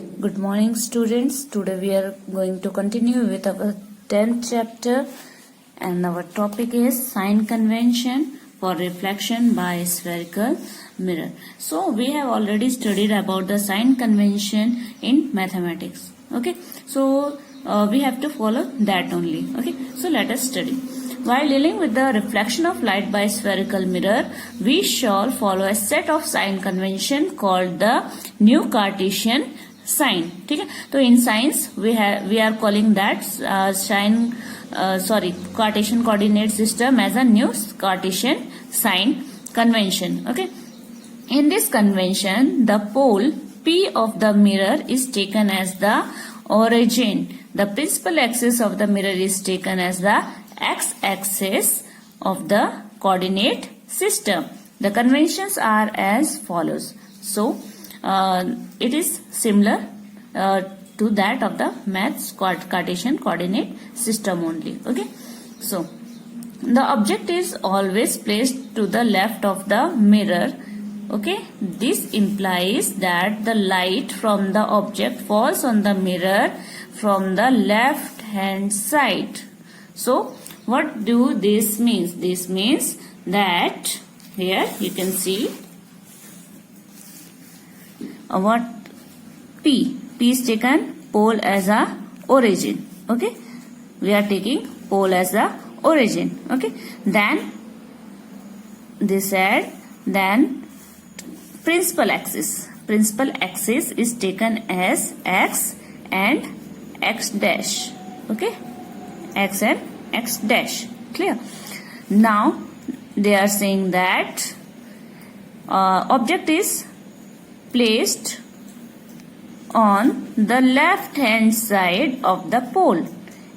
Good morning, students. Today we are going to continue with our 10th chapter, and our topic is sign convention for reflection by spherical mirror. So we have already studied about the sign convention in mathematics. Okay, so we have to follow that only. Okay, so let us study. While dealing with the reflection of light by spherical mirror, we shall follow a set of sign convention called the new Cartesian sign. ठीक है, तो in science we are calling that Cartesian coordinate system as a new Cartesian sign convention. Okay, in this convention, the pole P of the mirror is taken as the origin. The principal axis of the mirror is taken as the x-axis of the coordinate system. The conventions are as follows. So, it is similar to that of the maths Cartesian coordinate system only. Okay. So, the object is always placed to the left of the mirror. Okay. This implies that the light from the object falls on the mirror from the left hand side. So, what do this means? This means that here you can see what P is taken pole as a origin. Okay, we are taking pole as the origin. Okay, then this side, then principal axis is taken as x and x dash. Okay, x and x dash. Clear? Now they are saying that object is placed on the left hand side of the pole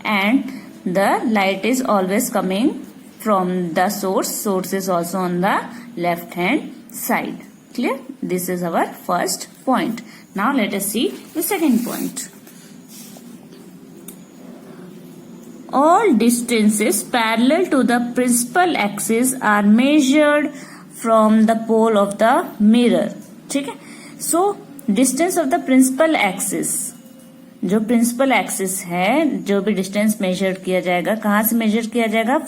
and the light is always coming from the source is also on the left hand side. Clear? This is our first point. Now let us see the second point. All distances parallel to the principal axis are measured from the pole of the mirror. ठीक है, so distance of the principal axis, जो principal axis है, जो भी distance measure किया जाएगा, कहाँ से मेजर किया जाएगा?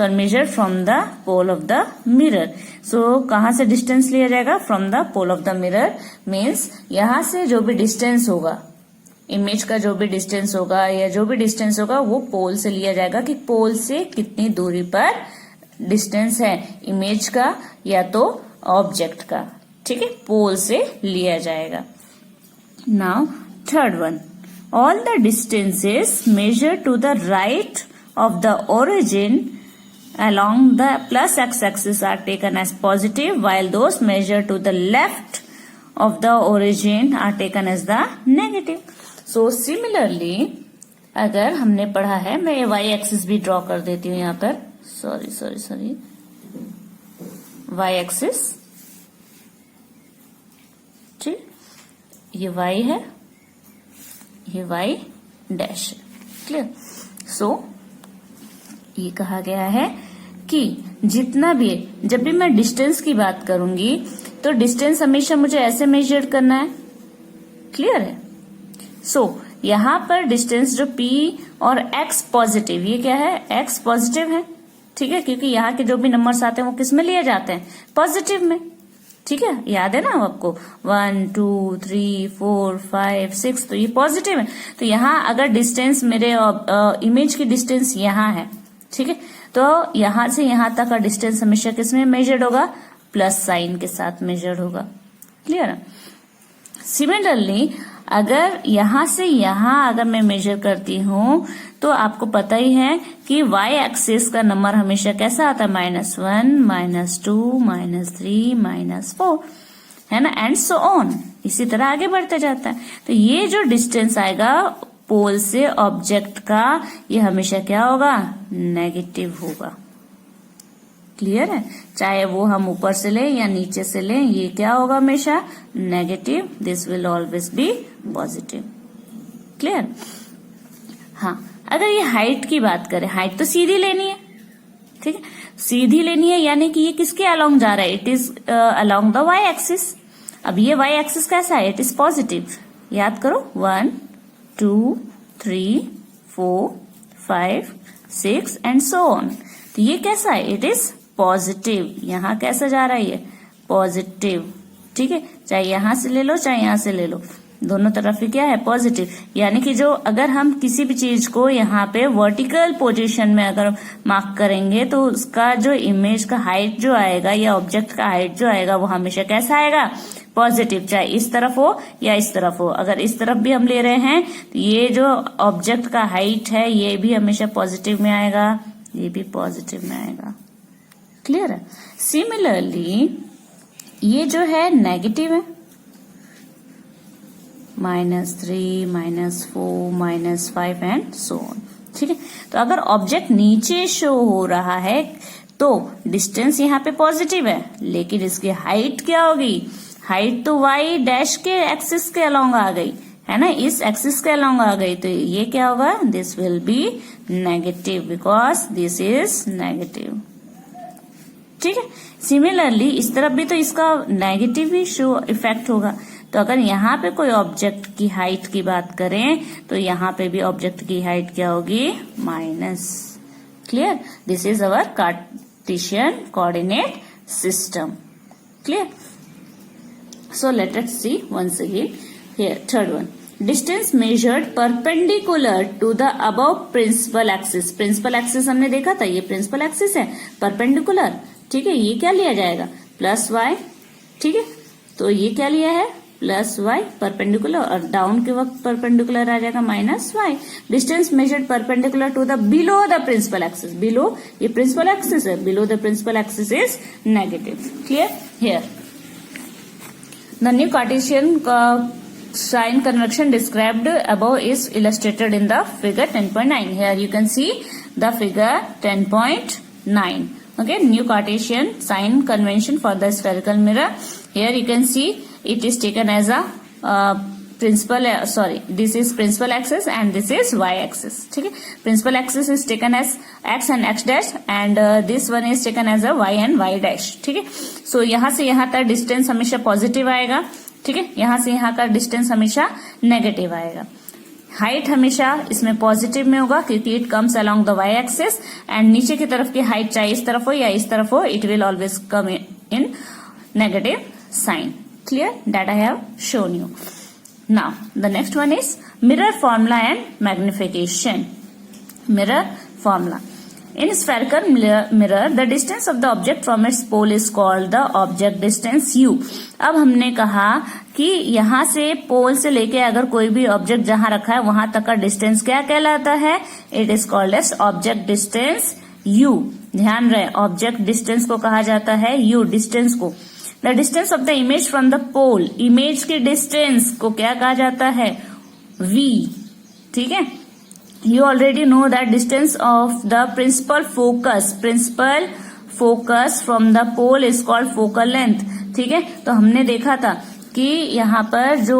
Measure from the pole of the mirror. So कहाँ से डिस्टेंस लिया जाएगा? From the pole of the mirror means यहाँ से जो भी डिस्टेंस होगा, इमेज का जो भी डिस्टेंस होगा या जो भी डिस्टेंस होगा वो पोल से लिया जाएगा कि पोल से कितनी दूरी पर डिस्टेंस है इमेज का या तो ऑब्जेक्ट का. ठीक है, पोल से लिया जाएगा. Now third one, all the distances measured to the right of the origin along the plus x axis are taken as positive, while those measured to the left of the origin are taken as the negative. So similarly, अगर हमने पढ़ा है, मैं ये y axis भी draw कर देती हूँ यहाँ पर. सॉरी y एक्सिस, ठीक, ये y है, ये y डैश है. क्लियर? सो ये कहा गया है कि जितना भी, जब भी मैं डिस्टेंस की बात करूंगी तो डिस्टेंस हमेशा मुझे ऐसे मेजर करना है. क्लियर है? सो यहां पर डिस्टेंस जो p और x पॉजिटिव, ये क्या है? x पॉजिटिव है. ठीक है, क्योंकि यहाँ के जो भी नंबर्स आते हैं वो किस में लिए जाते हैं? पॉजिटिव में. ठीक है, याद है ना आपको? 1 2 3 4 5 6, तो ये पॉजिटिव है. तो यहाँ अगर डिस्टेंस मेरे इमेज की डिस्टेंस यहाँ है, ठीक है, तो यहां से यहां तक का डिस्टेंस हमेशा किस में मेजर्ड होगा? प्लस साइन के साथ मेजर्ड होगा. क्लियर? सिमिलरली अगर यहां से यहां अगर मैं मेजर करती हूं तो आपको पता ही है कि y एक्सिस का नंबर हमेशा कैसा आता है? -1, -2, -3, -4, है ना, एंड सो ऑन. इसी तरह आगे बढ़ते जाता है. तो ये जो डिस्टेंस आएगा पोल से ऑब्जेक्ट का, ये हमेशा क्या होगा? नेगेटिव होगा. क्लियर है? चाहे वो हम ऊपर से लें या नीचे से लें, ये क्या होगा? हमेशा negative. This will always be positive. Clear? हाँ, अगर ये हाइट की बात करें, हाइट तो सीधी लेनी है. ठीक है, सीधी लेनी है, यानी कि ये किसके अलोंग जा रहा है? It is along the y axis. अब ये y एक्सिस कैसा है? It is positive. याद करो 1 2 3 4 5 6 एंड सो ऑन। तो ये कैसा है? It is positive. यहाँ कैसा जा रहा है? ये पॉजिटिव। ठीक है, चाहे यहां से ले लो चाहे यहां से ले लो, दोनों तरफ ही क्या है? पॉजिटिव। यानी कि जो अगर हम किसी भी चीज को यहाँ पे वर्टिकल पोजीशन में अगर मार्क करेंगे तो उसका जो इमेज का हाइट जो आएगा या ऑब्जेक्ट का हाइट जो आएगा वो हमेशा कैसा आएगा? पॉजिटिव। चाहे इस तरफ हो या इस तरफ हो। अगर इस तरफ भी हम ले रहे हैं तो ये जो ऑब्जेक्ट का हाइट है ये भी हमेशा पॉजिटिव में आएगा, ये भी पॉजिटिव में आएगा। क्लियर है? सिमिलरली ये जो है नेगेटिव है, -3 -4 -5 एंड सो ऑन। ठीक है, तो अगर ऑब्जेक्ट नीचे शो हो रहा है तो डिस्टेंस यहाँ पे पॉजिटिव है, लेकिन इसकी हाइट क्या होगी? हाइट तो y डैश के एक्सिस के अलोंग आ गई है ना, इस एक्सिस के अलोंग आ गई, तो ये क्या होगा? This will be negative because this is negative. ठीक है, सिमिलरली इस तरफ भी तो इसका नेगेटिव ही शो इफेक्ट होगा। तो अगर यहाँ पे कोई ऑब्जेक्ट की हाइट की बात करें तो यहाँ पे भी ऑब्जेक्ट की हाइट क्या होगी? Minus. Clear? This is our Cartesian coordinate system. Clear? So let us see once again here. Third one, distance measured perpendicular to the above principal axis. Principal axis हमने देखा था, ये प्रिंसिपल एक्सिस है, perpendicular. ठीक है, ये क्या लिया जाएगा? +y। ठीक है, तो ये क्या लिया है? +y परपेंडिकुलर, और डाउन के वक्त परपेंडिकुलर आ जाएगा -y। Distance measured perpendicular to the below the principal axis. Below, ये प्रिंसिपल एक्सिस है, below the principal axis is negative. Clear? Here the new Cartesian sign convention described above is illustrated in the figure 10.9. Here you can see the figure 10.9. Okay, new Cartesian sign convention for the spherical mirror. Here you can see it is taken as a this is principal axis and this is y axis. ठीक है, principal axis is taken as x and x dash and this one is taken as a y and y dash. ठीक है, so यहाँ से यहाँ तक distance हमेशा positive आएगा। ठीक है, यहाँ से यहाँ का डिस्टेंस हमेशा नेगेटिव आएगा। हाइट हमेशा इसमें पॉजिटिव में होगा क्योंकि it comes along the Y axis, and नीचे की तरफ की हाइट चाहे इस तरफ हो या इस तरफ हो, it will always come in negative sign. Clear? That I have shown you. Now the next one is mirror formula and magnification. Mirror formula. In spherical mirror, the distance of the object from its pole is called the object distance u. अब हमने कहा कि यहाँ से पोल से लेके अगर कोई भी ऑब्जेक्ट जहां रखा है वहां तक का डिस्टेंस क्या कहलाता है? It is called as object distance u. ध्यान रहे, ऑब्जेक्ट डिस्टेंस को कहा जाता है u, डिस्टेंस को। The distance of the image from the pole, image के डिस्टेंस को क्या कहा जाता है? v. ठीक है, you already know that distance of the principal focus from the pole is called focal length. ठीक है, तो हमने देखा था कि यहाँ पर जो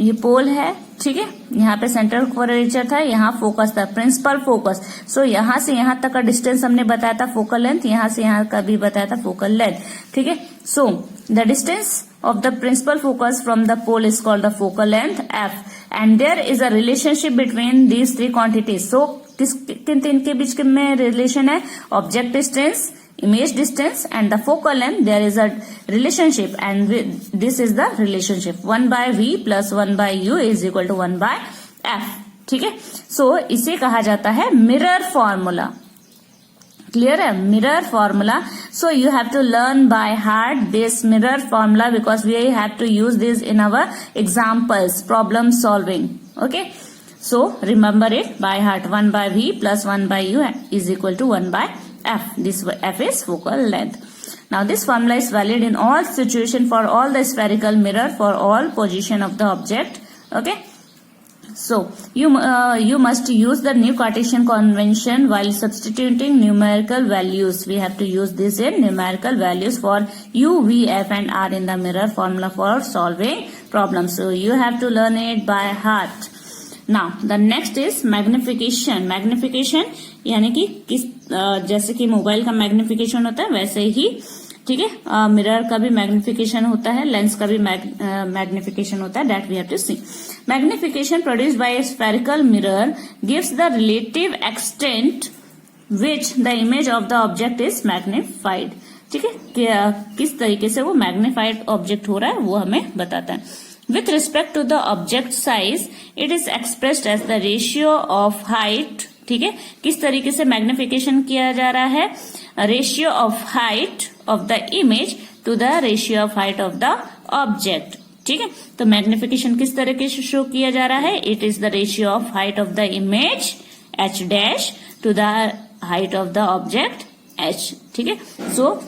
ये पोल है, ठीक है, यहाँ पे सेंटर कर्वेचर था, यहाँ फोकस था, प्रिंसिपल फोकस। सो यहाँ से यहाँ तक का डिस्टेंस हमने बताया था फोकल लेंथ, यहाँ से यहाँ का भी बताया था फोकल लेंथ। ठीक है, so the distance of the principal focus from the pole is called the focal length f, and there is a relationship between these three quantities. So किन तीन के बीच में रिलेशन है? Object distance, image distance and the focal length. There is a relationship and this is the relationship 1 by v plus 1 by u is equal to 1 by f. ठीक है, सो इसे कहा जाता है मिरर फॉर्मूला। क्लियर है? Mirror formula. So you have to learn by heart this mirror formula because we have to use this in our examples, problem solving. Okay, so remember it by heart. 1 by v plus 1 by u is equal to 1 by f. This f is focal length. Now this formula is valid in all situation for all the spherical mirror for all position of the object. Okay. So you must use the new Cartesian convention while substituting numerical values. We have to use this in numerical values for u, v, f and r in the mirror formula for solving problems. So you have to learn it by heart. Now the next is magnification. Magnification यानी कि किस जैसे कि mobile का magnification होता है वैसे ही ठीक है। मिरर का भी मैग्निफिकेशन होता है, लेंस का भी मैग्निफिकेशन होता है, that we have to see. Magnification produced by a spherical mirror gives the relative extent which the image of the object is magnified. ठीक है, किस तरीके से वो मैग्निफाइड ऑब्जेक्ट हो रहा है वो हमें बताता है। With respect to the object size it is expressed as the ratio of height. ठीक है, किस तरीके से मैग्निफिकेशन किया जा रहा है, ratio of height of the image to the ratio of height of the object. ठीक है, तो मैग्निफिकेशन किस तरीके से शो किया जा रहा है, it is the ratio of height of the image h dash to the height of the object h। ठीक है, so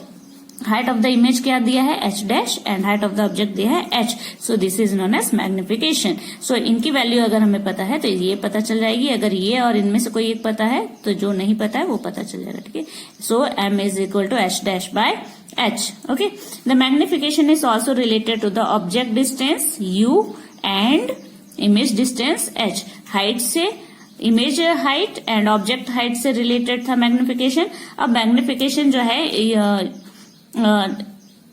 height of the image क्या दिया है h dash and height of the object दिया है h, so this is known as magnification. So इनकी value अगर हमें पता है तो ये पता चल जाएगी, अगर ये और इनमें से कोई एक पता है तो जो नहीं पता है वो पता चल जाएगा। ठीक है, so m is equal to h dash by h। Okay, the magnification is also related to the object distance u and image distance h। Height से image height and object height से रिलेटेड था magnification. अब magnification जो है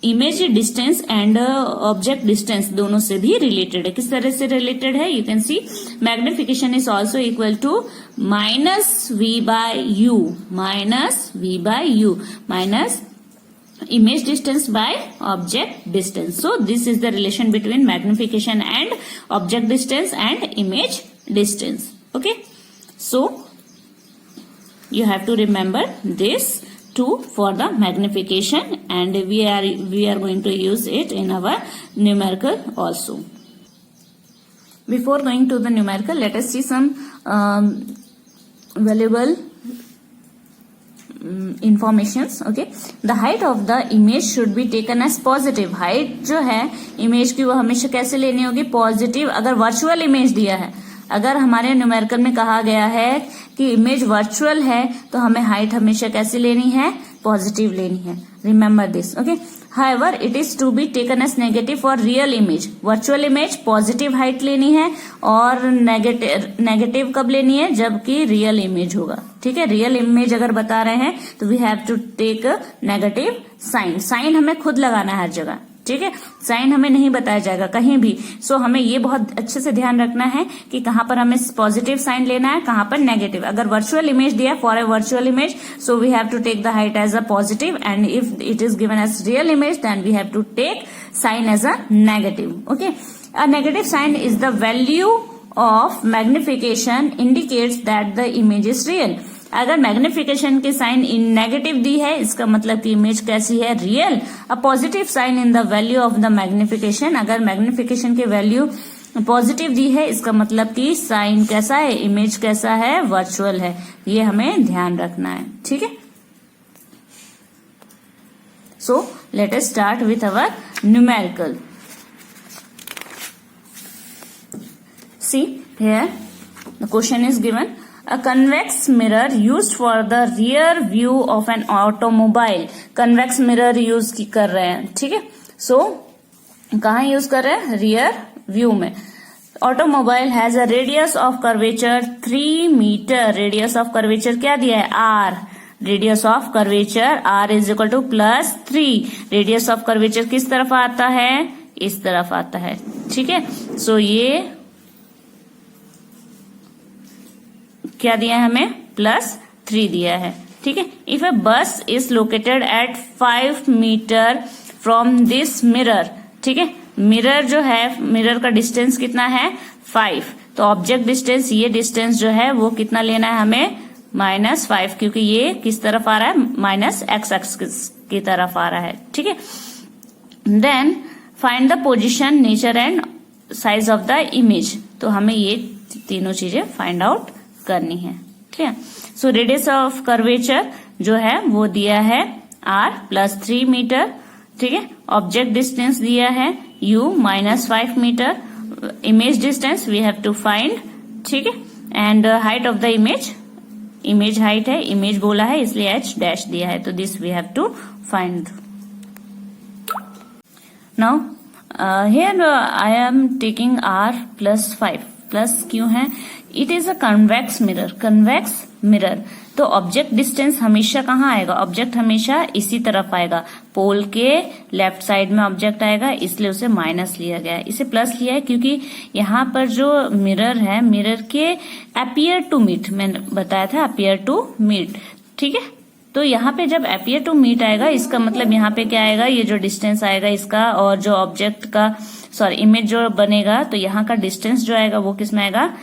image distance and object distance दोनों से भी related है। किस तरह से रिलेटेड है, you can see magnification is also equal to minus v by u, minus v by u minus image distance by object distance. So this is the relation between magnification and object distance and image distance. Okay, so you have to remember this too for the magnification, and we are going to use it in our numerical also. Before going to the numerical, let us see some valuable informations. Okay, the height of the image should be taken as positive. height जो है image की वो हमेशा कैसे लेनी होगी, positive. अगर virtual image दिया है, अगर हमारे न्यूमेरिकल में कहा गया है कि इमेज वर्चुअल है तो हमें हाइट हमेशा कैसे लेनी है, पॉजिटिव लेनी है। Remember this. Okay, however it is to be taken as negative for real image. Virtual image positive height लेनी है और नेगेटिव कब लेनी है, जबकि रियल इमेज होगा। ठीक है, रियल इमेज अगर बता रहे हैं तो we have to take negative sign. Sign हमें खुद लगाना है हर जगह। ठीक है, साइन हमें नहीं बताया जाएगा कहीं भी। सो हमें ये बहुत अच्छे से ध्यान रखना है कि कहां पर हमें पॉजिटिव साइन लेना है, कहां पर नेगेटिव। अगर वर्चुअल इमेज दिया for a virtual image, so we have to take the height as a positive, and if it is given as real image then we have to take sign as a negative. Okay, a negative sign is the value of magnification indicates that the image is real. अगर magnification की sign in negative दी है, इसका मतलब कि image कैसी है, real. A positive sign in the value of the magnification, अगर मैग्निफिकेशन की वैल्यू पॉजिटिव दी है, इसका मतलब कि साइन कैसा है, इमेज कैसा है, वर्चुअल है। ये हमें ध्यान रखना है। ठीक है, सो let us start with our numerical. See here the question is given, a convex mirror used for the rear view of an automobile। convex mirror use कर रहे हैं। ठीक है, सो कहाँ यूज कर रहे हैं, रियर व्यू में। Automobile has a radius of curvature 3 metre. Radius of curvature क्या दिया है, r. Radius of curvature r is equal to +3। Radius of curvature किस तरफ आता है, इस तरफ आता है। ठीक है, सो ये क्या दिया है हमें, +3 दिया है। ठीक है, if a bus is located at 5 metre from this mirror. ठीक है, मिरर जो है, मिरर का डिस्टेंस कितना है, 5। तो ऑब्जेक्ट डिस्टेंस, ये डिस्टेंस जो है वो कितना लेना है हमें, -5, क्योंकि ये किस तरफ आ रहा है, -x एक्सिस की तरफ आ रहा है। ठीक है, then find the position, nature and size of the image. तो हमें ये तीनों चीजें फाइंड आउट करनी है। ठीक है, सो रेडियस ऑफ कर्वेचर जो है वो दिया है r +3 मीटर। ठीक है, ऑब्जेक्ट डिस्टेंस दिया है u -5 metre. Image distance we have to find. ठीक है, and height of the image, image height है, इमेज बोला है इसलिए h डैश दिया है, तो this we have to find. Now here I am taking r +5। Plus क्यों है? It is a convex mirror, convex mirror. तो ऑब्जेक्ट डिस्टेंस हमेशा कहाँ आएगा? ऑब्जेक्ट हमेशा इसी तरफ आएगा, पोल के लेफ्ट साइड में ऑब्जेक्ट आएगा, इसलिए उसे माइनस लिया गया है। इसे प्लस लिया है क्योंकि यहाँ पर जो मिरर है, मिरर के अपीयर टू मीट, मैंने बताया था अपीयर टू मीट, ठीक है। तो यहाँ पे जब अपीयर टू मीट आएगा, इसका मतलब यहाँ पे क्या आएगा, ये जो डिस्टेंस आएगा इसका और जो ऑब्जेक्ट का इमेज जो बनेगा, तो यहाँ का डिस्टेंस जो आएगा वो किस में आएगा?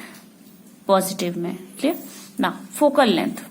पॉजिटिव में। क्लियर ना? Focal length.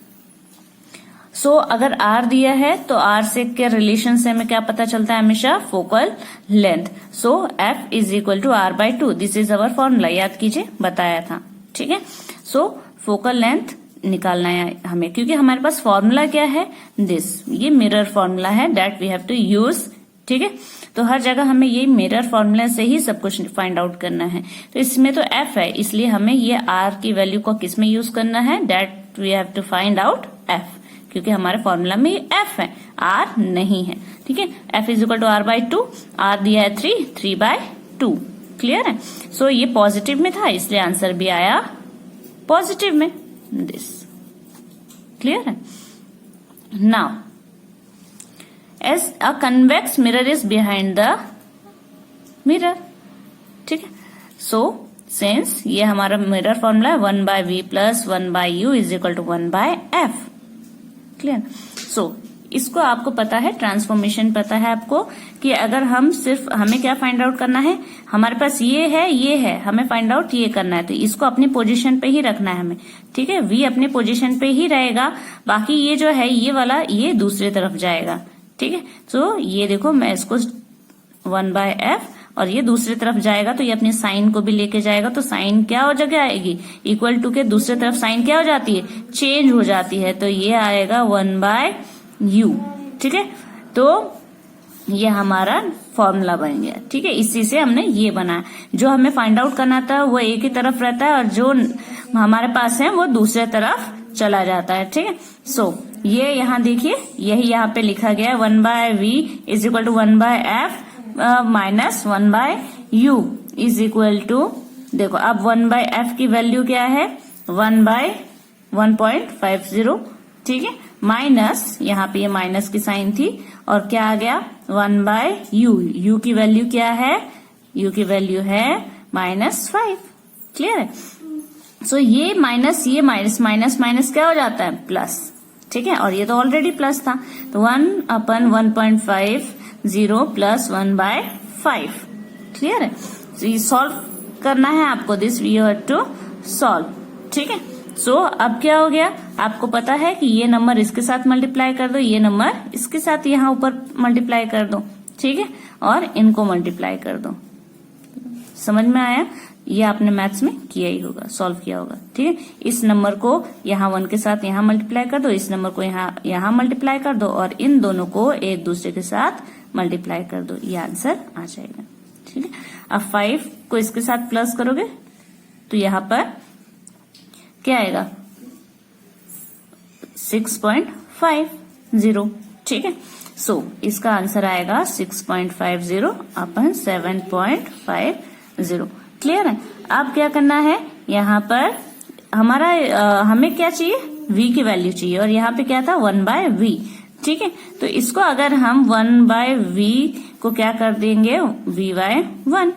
सो अगर आर दिया है तो आर से क्या रिलेशन से हमें क्या पता चलता है? हमेशा focal length. So f is equal to r by 2, this is our formula, याद कीजिए, बताया था, ठीक है। सो फोकल लेंथ निकालना है हमें, क्योंकि हमारे पास फॉर्मूला क्या है? दिस, ये मिरर फॉर्मूला है that we have to use, ठीक है। तो हर जगह हमें ये मिरर फॉर्मूला से ही सब कुछ फाइंड आउट करना है। तो इसमें तो एफ है, इसलिए हमें ये आर की वैल्यू को किस में यूज करना है? That we have to find out f, क्योंकि हमारे फॉर्मूला में एफ है, आर नहीं है, ठीक है। F is equal to r by 2, r दिया है 3 बाई 2, क्लियर है। सो ये पॉजिटिव में था, इसलिए आंसर भी आया पॉजिटिव में, दिस, क्लियर है। Now as a convex mirror is behind the mirror, ठीक है। सो since ये हमारा मिरर फॉर्मूला है 1 by v plus 1 by u is equal to 1 by f, clear. So इसको आपको पता है, ट्रांसफॉर्मेशन पता है आपको, कि अगर हम सिर्फ, हमें क्या फाइंड आउट करना है? हमारे पास ये है, हमें फाइंड आउट ये करना है, तो इसको अपनी पोजीशन पे ही रखना है हमें, ठीक है। v अपनी पोजीशन पे ही रहेगा, बाकी ये जो है ये वाला ये दूसरी तरफ जाएगा, ठीक है। तो ये देखो, मैं इसको 1 by f और ये दूसरी तरफ जाएगा, तो ये अपने साइन को भी लेके जाएगा, तो साइन क्या हो जगह आएगी? इक्वल टू के दूसरी तरफ साइन क्या हो जाती है? चेंज हो जाती है, तो ये आएगा 1 by u, ठीक है। तो ये हमारा फॉर्मूला बन गया, ठीक है। इसी से हमने ये बनाया, जो हमें फाइंड आउट करना था वो एक ही तरफ रहता है और जो हमारे पास है वो दूसरे तरफ चला जाता है, ठीक है। सो ये यहाँ देखिए, यही यहाँ पे लिखा गया है 1 by v is equal to 1 by f minus 1 by u is equal to, देखो अब 1 by f की वैल्यू क्या है? 1 by 1.50, ठीक है, माइनस, यहाँ पे ये माइनस की साइन थी, और क्या आ गया? 1 by u की वैल्यू क्या है? u की वैल्यू है -5, क्लियर है। सो ये माइनस माइनस क्या हो जाता है? प्लस, ठीक है, और ये तो ऑलरेडी प्लस था, तो 1/1.50 प्लस 1 by 5, क्लियर है। तो ये सॉल्व करना है आपको, this we have to solve, ठीक है। सो अब क्या हो गया? आपको पता है कि ये नंबर इसके साथ मल्टीप्लाई कर दो, ये नंबर इसके साथ यहाँ ऊपर मल्टीप्लाई कर दो, ठीक है, और इनको मल्टीप्लाई कर दो। समझ में आया? ये आपने मैथ्स में किया ही होगा, सॉल्व किया होगा, ठीक है। इस नंबर को यहाँ 1 के साथ यहाँ मल्टीप्लाई कर दो, इस नंबर को यहाँ मल्टीप्लाई कर दो, और इन दोनों को एक दूसरे के साथ मल्टीप्लाई कर दो, ये आंसर आ जाएगा, ठीक है। अब 5 को इसके साथ प्लस करोगे तो यहाँ पर क्या आएगा? 6.50, ठीक है। सो इसका आंसर आएगा 6.50 अपन 7.50, क्लियर है। अब क्या करना है? यहाँ पर हमारा हमें क्या चाहिए? v की वैल्यू चाहिए, और यहाँ पे क्या था? 1 by v, ठीक है। तो इसको अगर हम 1 by v को क्या कर देंगे? v by 1,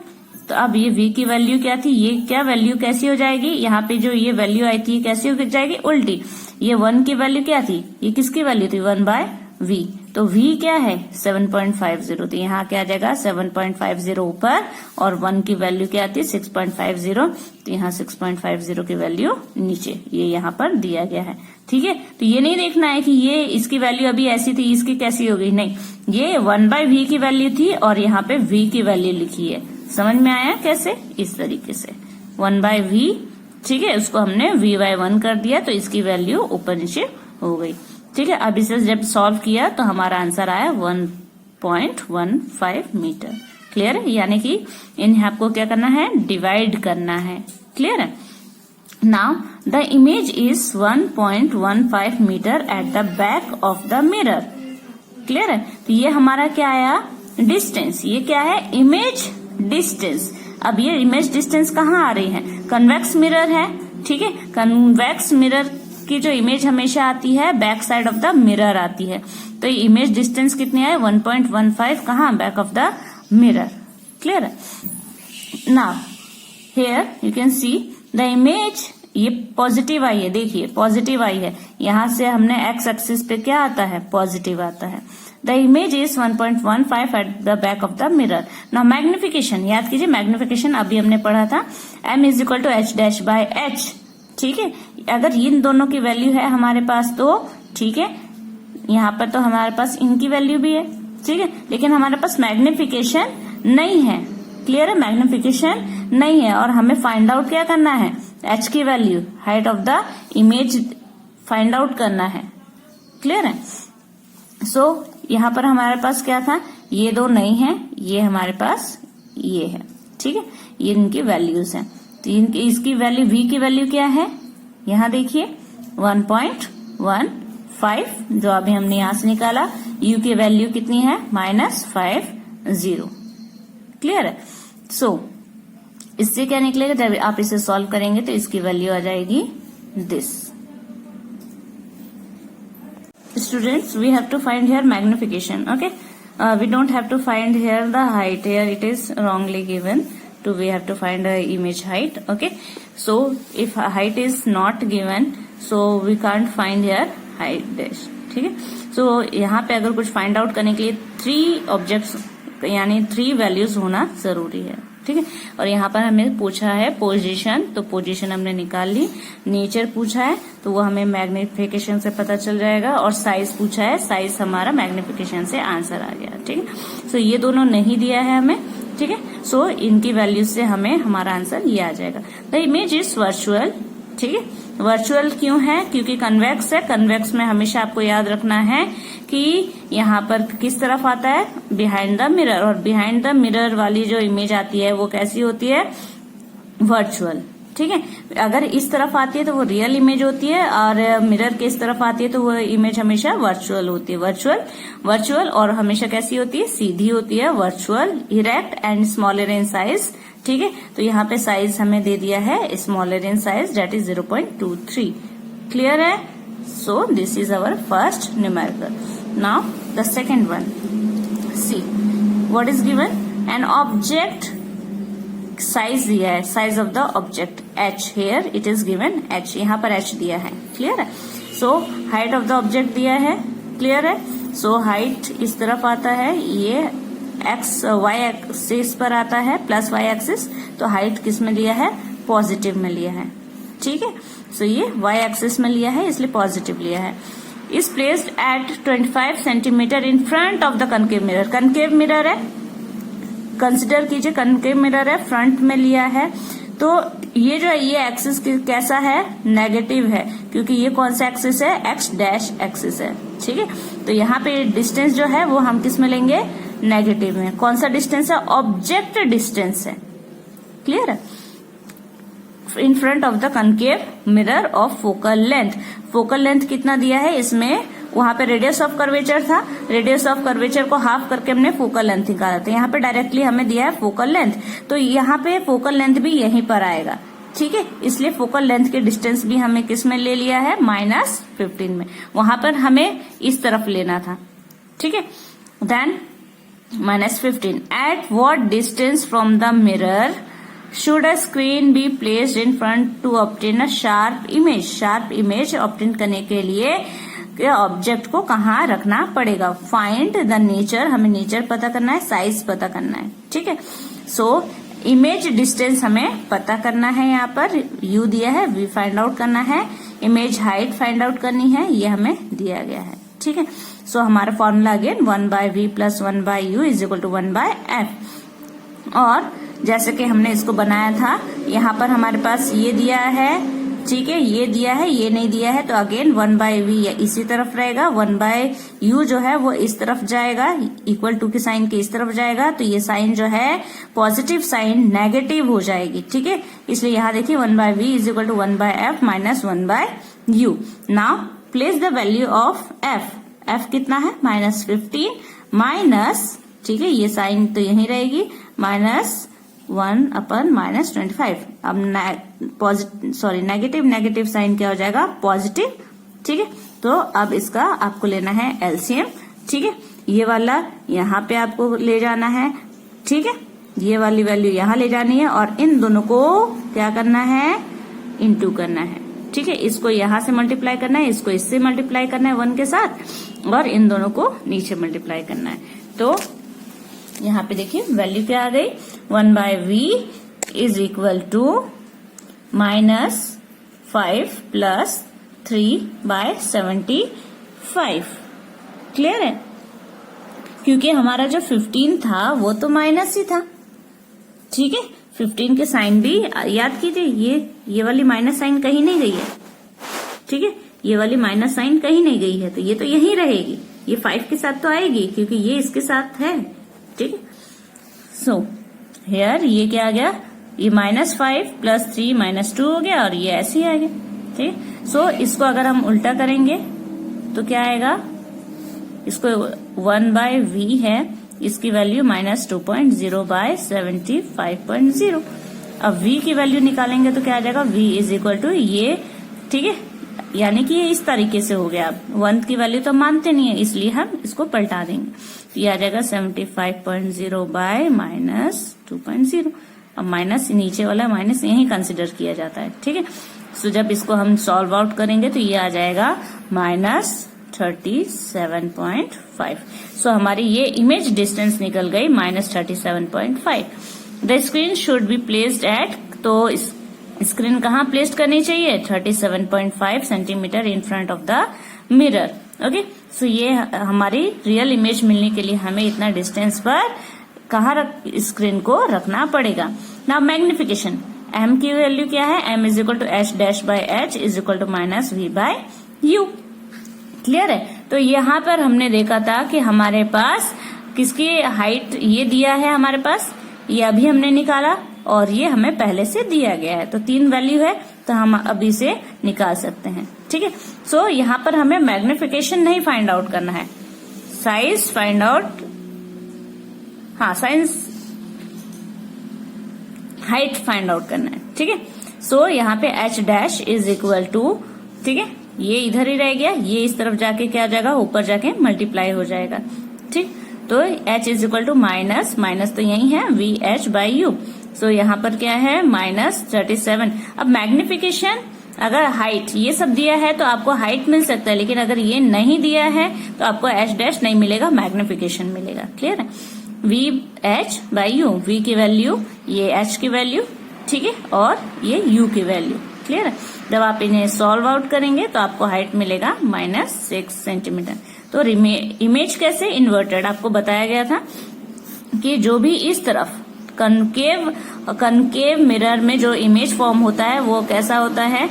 तो अब ये v की वैल्यू क्या थी? ये क्या वैल्यू कैसी हो जाएगी? यहाँ पे जो ये वैल्यू आई थी कैसी हो जाएगी? उल्टी। ये 1 की वैल्यू क्या थी? ये किसकी वैल्यू थी? 1 by v, तो v क्या है? 7.50, तो यहाँ क्या आ जाएगा? 7.50 ऊपर, और 1 की वैल्यू क्या आती है? 6.50, तो यहाँ 6.50 की वैल्यू नीचे, ये यहाँ पर दिया गया है, ठीक है। तो ये नहीं देखना है कि ये इसकी वैल्यू अभी ऐसी थी, इसकी कैसी हो गई, नहीं, ये 1 by v की वैल्यू थी और यहाँ पे v की वैल्यू लिखी है। समझ में आया कैसे? इस तरीके से 1 by v, ठीक है, उसको हमने v by 1 कर दिया, तो इसकी वैल्यू ऊपर नीचे हो गई, ठीक है। अब इसे जब सॉल्व किया तो हमारा आंसर आया 1.15 मीटर, क्लियर है। यानी कि इन्हें आपको क्या करना है? डिवाइड करना है, क्लियर है। Now the image is 1.15 metre at the back of the mirror, clear है। तो ये हमारा क्या आया? डिस्टेंस। ये क्या है? Image distance. अब ये इमेज डिस्टेंस कहाँ आ रही है, कन्वेक्स मिरर है, ठीक है। कन्वेक्स मिरर की जो इमेज हमेशा आती है back side of the mirror आती है, तो इमेज डिस्टेंस कितनी है 1.15 कहाँ, back of the mirror. Clear है। Now here you can see the image, ये पॉजिटिव आई है, देखिए पॉजिटिव आई है, यहां से हमने एक्स एक्सिस पे क्या आता है, पॉजिटिव आता है। The image is 1.15 at the back of the mirror. Now magnification, याद कीजिए मैग्निफिकेशन अभी हमने पढ़ा था, m is equal to h dash by h, ठीक है। अगर इन दोनों की वैल्यू है हमारे पास तो ठीक है, यहाँ पर तो हमारे पास इनकी वैल्यू भी है, ठीक है, लेकिन हमारे पास मैग्निफिकेशन नहीं है। क्लियर है, मैग्निफिकेशन नहीं है और हमें फाइंड आउट क्या करना है, h की value, height of the image find out करना है। क्लियर है। सो यहाँ पर हमारे पास क्या था, ये दो नहीं है, ये हमारे पास ये है, ठीक है, ये इनकी वैल्यूज हैं। तो इसकी वैल्यू, v की वैल्यू क्या है, यहाँ देखिए 1.15 जो अभी हमने यहां से निकाला, u की वैल्यू कितनी है -50। क्लियर है। सो इससे क्या निकलेगा, जब आप इसे सॉल्व करेंगे तो इसकी वैल्यू आ जाएगी दिस। Students, we have to find here magnification, okay, we don't have to find here the height, here it is wrongly given, to we have to find a image height, okay. So if height is not given, so we can't find here height dash, ठीक है। so यहाँ पे अगर कुछ find out करने के लिए 3 objects यानी 3 वैल्यूज होना जरूरी है, ठीक है। और यहाँ पर हमें पूछा है पोजीशन, तो पोजीशन हमने निकाल ली। नेचर पूछा है तो वो हमें मैग्निफिकेशन से पता चल जाएगा, और साइज पूछा है, साइज हमारा मैग्निफिकेशन से आंसर आ गया, ठीक है। सो ये दोनों नहीं दिया है हमें, ठीक है। सो इनकी वैल्यू से हमें हमारा आंसर ये आ जाएगा। द इमेज इज वर्चुअल, ठीक है। वर्चुअल क्यों है, क्योंकि कन्वेक्स है। कन्वेक्स में हमेशा आपको याद रखना है कि यहाँ पर किस तरफ आता है, बिहाइंड द मिरर, और बिहाइंड द मिरर वाली जो इमेज आती है वो कैसी होती है, वर्चुअल, ठीक है। अगर इस तरफ आती है तो वो रियल इमेज होती है, और मिरर के इस तरफ आती है तो वो इमेज हमेशा वर्चुअल होती है। वर्चुअल और हमेशा कैसी होती है, सीधी होती है, virtual, erect and smaller in size, ठीक है। तो यहाँ पे साइज हमें दे दिया है smaller in size, that is 0.23। Clear है। So this is our first numerical. Now the second one, see what is given, an object, size दिया है, size of the object h, here it is given h, यहाँ पर h दिया है। Clear है। So height of the object दिया है। Clear है। सो हाइट इस तरफ आता है, ये y एक्सिस पर आता है, प्लस y एक्सिस, तो हाइट किस में लिया है, पॉजिटिव में लिया है, ठीक है। सो ये y एक्सिस में लिया है, इसलिए पॉजिटिव लिया है। Is placed at 25 centimetre in front of the concave mirror. Concave mirror है, कंसिडर कीजिए कनकेव मिरर है, फ्रंट में लिया है, तो ये जो है ये एक्सिस कैसा है, नेगेटिव है, क्योंकि ये कौन सा एक्सिस है, एक्स डैश एक्सिस है, ठीक है। तो यहाँ पे डिस्टेंस जो है वो हम किस में लेंगे, नेगेटिव में। कौन सा डिस्टेंस है, ऑब्जेक्ट डिस्टेंस है। क्लियर है। इन front of the concave mirror of focal length. Focal length कितना दिया है इसमें, वहां पे रेडियस ऑफ कर्वेचर था, रेडियस ऑफ कर्वेचर को हाफ करके हमने फोकल लेंथ निकाला था। यहाँ पे डायरेक्टली हमें दिया है फोकल लेंथ, तो यहाँ पे फोकल लेंथ भी यहीं पर आएगा, ठीक है। इसलिए फोकल लेंथ के डिस्टेंस भी हमें किस में ले लिया है, -15 में। वहां पर हमें इस तरफ लेना था, ठीक है। Then -15 at what distance from the mirror should a screen be placed in front to obtain a sharp image. Sharp image obtain करने के लिए ऑब्जेक्ट को कहाँ रखना पड़ेगा। फाइंड द नेचर, हमें नेचर पता करना है, साइज पता करना है, ठीक है। सो इमेज डिस्टेंस हमें पता करना है, यहाँ पर u दिया है, v फाइंड आउट करना है, इमेज हाइट फाइंड आउट करनी है, ये हमें दिया गया है, ठीक है। सो हमारा formula again 1/v + 1/u = 1/f। और जैसे कि हमने इसको बनाया था, यहाँ पर हमारे पास ये दिया है, ठीक है, ये दिया है, ये नहीं दिया है, तो अगेन 1/v इसी तरफ रहेगा, 1/u जो है वो इस तरफ जाएगा, =2 के साइन के इस तरफ जाएगा, तो ये साइन जो है पॉजिटिव साइन नेगेटिव हो जाएगी, ठीक है। इसलिए यहाँ देखिए 1/v = 1/f - 1/u। Now place the value of f। f कितना है, -15 माइनस, ठीक है, ये साइन तो यहीं रहेगी, 1 अपन -25। अब नेगेटिव साइन क्या हो जाएगा, पॉजिटिव। ठीक है, तो अब इसका आपको लेना है एलसीएम। ठीक है, ये वाला यहाँ पे आपको ले जाना है। ठीक है, ये वाली वैल्यू यहाँ ले जानी है और इन दोनों को क्या करना है, इनटू करना है। ठीक है, इसको यहां से मल्टीप्लाई करना है, इसको इससे मल्टीप्लाई करना है 1 के साथ, और इन दोनों को नीचे मल्टीप्लाई करना है। तो यहाँ पे देखिए वैल्यू क्या आ गई, 1/v is equal to -5 + 3/75। Clear है, क्योंकि हमारा जो 15 था वो तो माइनस ही था। ठीक है, 15 के साइन भी याद कीजिए, ये वाली माइनस साइन कहीं नहीं गई है। ठीक है, ये वाली माइनस साइन कहीं नहीं गई है, तो ये तो यहीं रहेगी, ये 5 के साथ तो आएगी क्योंकि ये इसके साथ है। ठीक है, सो हियर ये क्या आ गया, ये -5 + 3 -2 हो गया, और ये ऐसे ही आ गया। ठीक है, सो इसको अगर हम उल्टा करेंगे तो क्या आएगा, इसको 1/v है, इसकी वैल्यू -2.0/75.0। अब v की वैल्यू निकालेंगे तो क्या आ जाएगा, v इज इक्वल टू ये। ठीक है, यानी कि ये इस तरीके से हो गया। अब 1 की वैल्यू तो मानते नहीं है, इसलिए हम इसको पलटा देंगे, तो ये आ जाएगा 75.0/-2.0। अब माइनस नीचे वाला माइनस यही कंसिडर किया जाता है। ठीक है, सो जब इसको हम सॉल्व आउट करेंगे तो ये आ जाएगा -37.5। सो हमारी ये इमेज डिस्टेंस निकल गई -37.5। The screen should be placed at, तो स्क्रीन कहाँ प्लेस्ड करनी चाहिए, 37.5 centimetre in front of the mirror. Okay, so ये हमारी रियल इमेज मिलने के लिए हमें इतना डिस्टेंस पर कहाँ स्क्रीन को रखना पड़ेगा। नाउ मैग्निफिकेशन, m की वैल्यू क्या है, m is equal to h-h is equal to -v/u। Clear है, तो यहाँ पर हमने देखा था कि हमारे पास किसकी हाइट ये दिया है, हमारे पास ये अभी हमने निकाला, और ये हमें पहले से दिया गया है, तो 3 वैल्यू है, तो हम अभी से निकाल सकते हैं। ठीक है, सो यहाँ पर हमें मैग्निफिकेशन नहीं फाइंड आउट करना है, साइज फाइंड आउट, हाँ साइज हाइट फाइंड आउट करना है। ठीक है, सो यहाँ पे h' इज इक्वल टू, ठीक है, ये इधर ही रह गया, ये इस तरफ जाके क्या हो जाएगा, ऊपर जाके मल्टीप्लाई हो जाएगा। ठीक, तो h is equal to minus तो यही है VH/u। सो यहाँ पर क्या है, -37। अब मैग्निफिकेशन, अगर हाइट ये सब दिया है तो आपको हाइट मिल सकता है, लेकिन अगर ये नहीं दिया है तो आपको h' नहीं मिलेगा, मैग्निफिकेशन मिलेगा। क्लियर है, VH/u, v की वैल्यू, ये h की वैल्यू, ठीक है, और ये u की वैल्यू। क्लियर है, जब आप इन्हें सॉल्व आउट करेंगे तो आपको हाइट मिलेगा -6 सेंटीमीटर। तो इमेज कैसे इन्वर्टेड, आपको बताया गया था कि जो भी इस तरफ कनकेव मिरर में जो इमेज फॉर्म होता है वो कैसा होता है,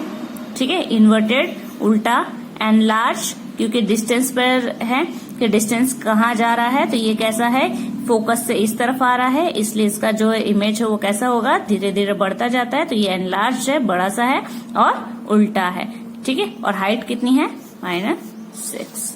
ठीक है, इन्वर्टेड, उल्टा, एनलार्ज, क्योंकि डिस्टेंस पर है कि डिस्टेंस कहाँ जा रहा है, तो ये कैसा है, फोकस से इस तरफ आ रहा है, इसलिए इसका जो इमेज है वो कैसा होगा, धीरे धीरे बढ़ता जाता है, तो ये एनलार्ज है, बड़ा सा है, और उल्टा है। ठीक है, और हाइट कितनी है, -6।